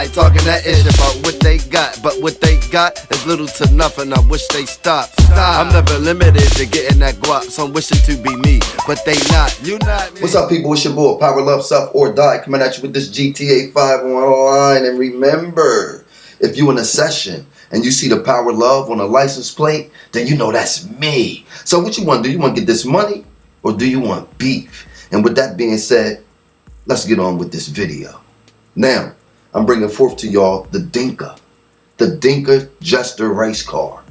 outside talking that ish about what they got, but what they got is little to nothing. I wish they stopped. I'm never limited to getting that guap, so I'm wishing to be me, but they not. You not me. What's up, people? It's your boy Power, Love, Self, or Die, coming at you with this GTA 5 online. And remember, if you in a session and you see the Power Love on a license plate, then you know that's me. So what you want to do? You want to get this money, or do you want beef? And with that being said, let's get on with this video. Now, I'm bringing forth to y'all the Dinka Jester Racecar.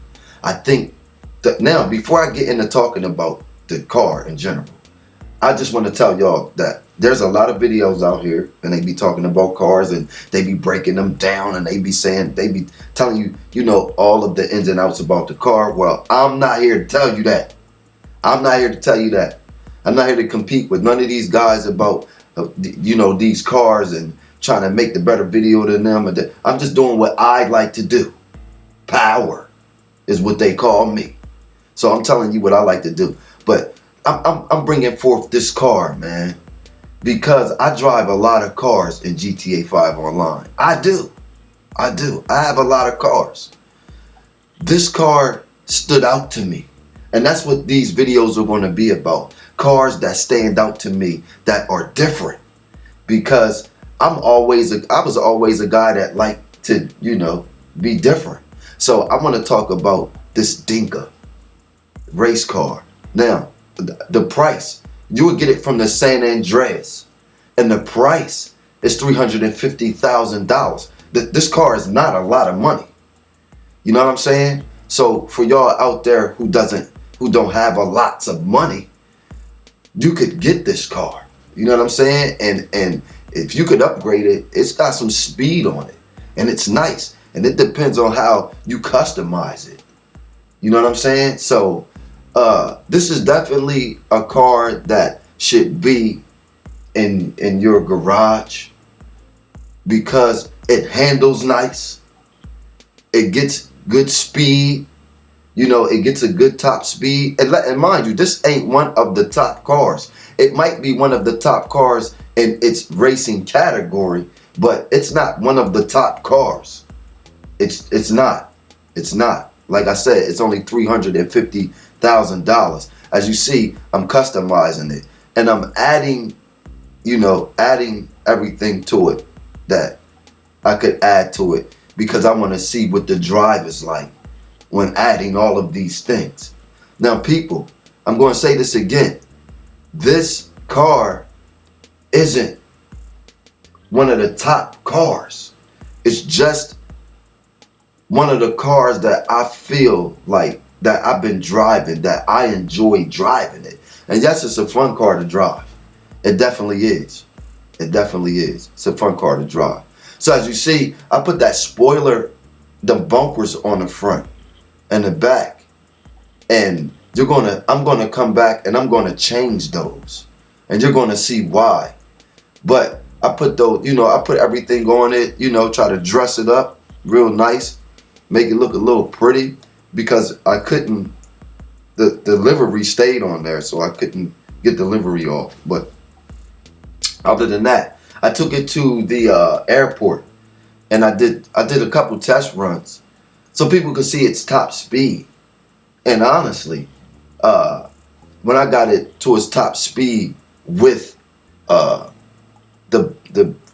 I think that now, before I get into talking about the car in general, I just want to tell y'all that there's a lot of videos out here and they be talking about cars and they be breaking them down and they be telling you, you know, all of the ins and outs about the car. Well, I'm not here to tell you that. I'm not here to tell you that. I'm not here to compete with none of these guys about, you know, these cars and trying to make the better video than them. I'm just doing what I like to do. Power is what they call me. So I'm telling you what I like to do. But I'm bringing forth this car, man, because I drive a lot of cars in GTA 5 online. I do. I have a lot of cars. This car stood out to me. And that's what these videos are going to be about. Cars that stand out to me, that are different. Because I was always a guy that liked to, you know, be different. So I want to talk about this Dinka race car. Now, the price, you would get it from the San Andreas, and the price is $350,000. This car is not a lot of money. You know what I'm saying? So for y'all out there who don't have a lots of money, you could get this car. You know what I'm saying? And if you could upgrade it, it's got some speed on it, and it's nice. And it depends on how you customize it. You know what I'm saying? So this is definitely a car that should be in your garage because it handles nice. It gets good speed. You know, it gets a good top speed. And mind you, this ain't one of the top cars. It might be one of the top cars in its racing category, but it's not one of the top cars. It's not. Like I said, it's only $350,000. As you see, I'm customizing it, and I'm adding everything to it that I could add to it because I want to see what the drive is like when adding all of these things. Now, people, I'm going to say this again. This car isn't one of the top cars. It's just one of the cars that I feel like that I've been driving, that I enjoy driving it. And yes, it's a fun car to drive. It definitely is. It definitely is. It's a fun car to drive. So as you see, I put that spoiler, the bumpers on the front and the back. And I'm gonna come back and I'm gonna change those. And you're gonna see why. But I put those, you know, I put everything on it, you know, try to dress it up real nice. Make it look a little pretty because I couldn't, the livery stayed on there, so I couldn't get the livery off. But other than that, I took it to the airport and I did a couple test runs so people could see its top speed. And honestly, when I got it to its top speed with the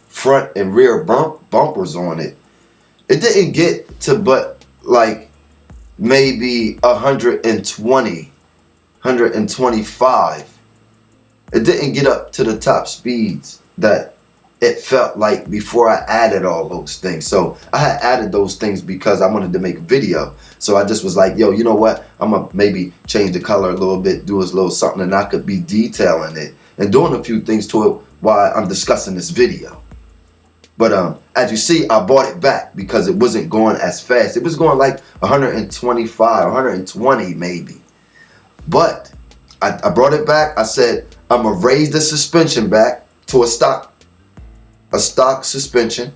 front and rear bumpers on it, it didn't get to but like maybe 120, 125. It didn't get up to the top speeds that it felt like before I added all those things. So I had added those things because I wanted to make a video. So I just was like, yo, you know what? I'm going to maybe change the color a little bit, do a little something, and I could be detailing it and doing a few things to it while I'm discussing this video. But as you see, I bought it back because it wasn't going as fast. It was going like 125, 120 maybe. But I brought it back. I said, I'm going to raise the suspension back to a stock suspension.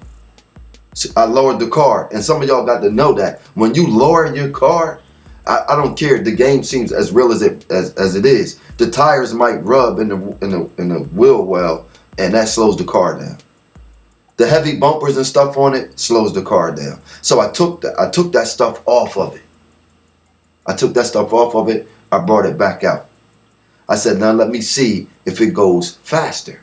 So I lowered the car. And some of y'all got to know that when you lower your car, I don't care if the game seems as real as it is. The tires might rub in the wheel well, and that slows the car down. The heavy bumpers and stuff on it slows the car down. So I took that stuff off of it. I took that stuff off of it. I brought it back out. I said, now let me see if it goes faster.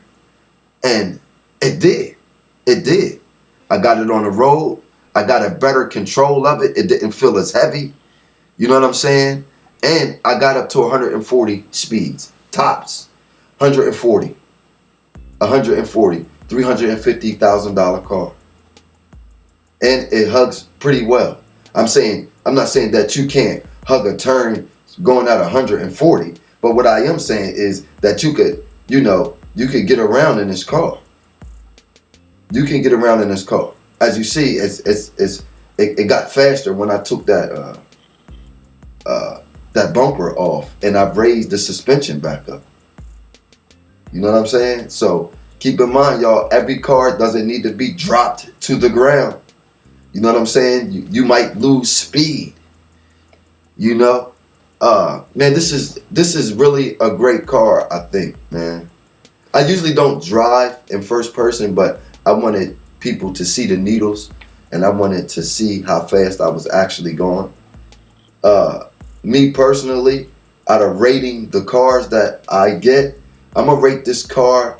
And it did. It did. I got it on the road. I got a better control of it. It didn't feel as heavy. You know what I'm saying? And I got up to 140 speeds. Tops. 140. $350,000 car. And it hugs pretty well. I'm not saying that you can't hug a turn going at 140. But what I am saying is that you could get around in this car. You can get around in this car. As you see, it got faster when I took that bumper off, and I've raised the suspension back up. You know what I'm saying? So keep in mind, y'all, every car doesn't need to be dropped to the ground. You know what I'm saying? You might lose speed. You know? Man, this is really a great car, I think, man. I usually don't drive in first person, but I wanted people to see the needles, and I wanted to see how fast I was actually going. Me personally, out of rating the cars that I get, I'm gonna rate this car,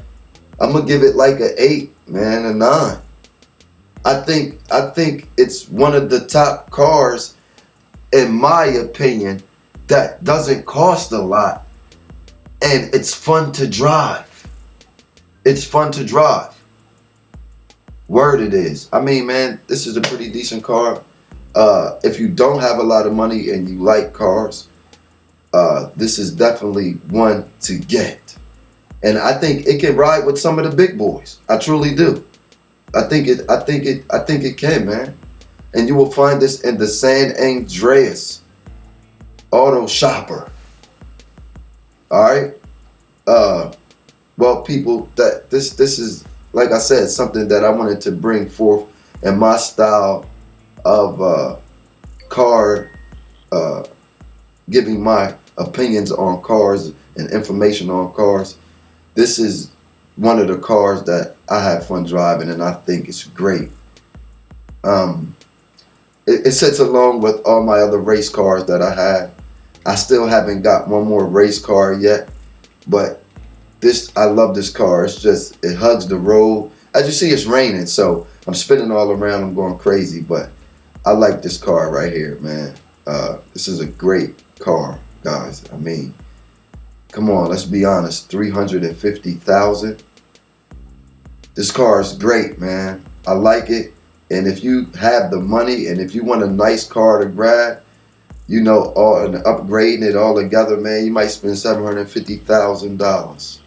I'm gonna give it like an 8, man, a 9. I think it's one of the top cars, in my opinion, that doesn't cost a lot, and it's fun to drive. It's fun to drive. Word it is. I mean, man, this is a pretty decent car. If you don't have a lot of money and you like cars, this is definitely one to get. And I think it can ride with some of the big boys. I truly do. I think it can, man. And you will find this in the San Andreas Auto Shopper. All right. Well, people, that this is, like I said, something that I wanted to bring forth in my style of car, giving my opinions on cars and information on cars. This is one of the cars that I have fun driving, and I think it's great. It sits along with all my other race cars that I have. I still haven't got one more race car yet, but I love this car. It's just, it hugs the road. As you see, it's raining, so I'm spinning all around. I'm going crazy, but I like this car right here, man. This is a great car, guys. I mean, come on, let's be honest. $350,000. This car is great, man. I like it. And if you have the money and if you want a nice car to grab, you know, and upgrading it all together, man, you might spend $750,000.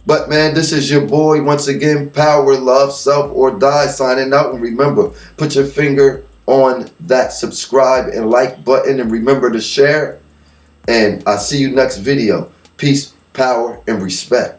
But man, this is your boy once again, Power, Love, Self or Die, signing out. And remember, put your finger on that subscribe and like button, and remember to share. And I'll see you next video. Peace, power, and respect.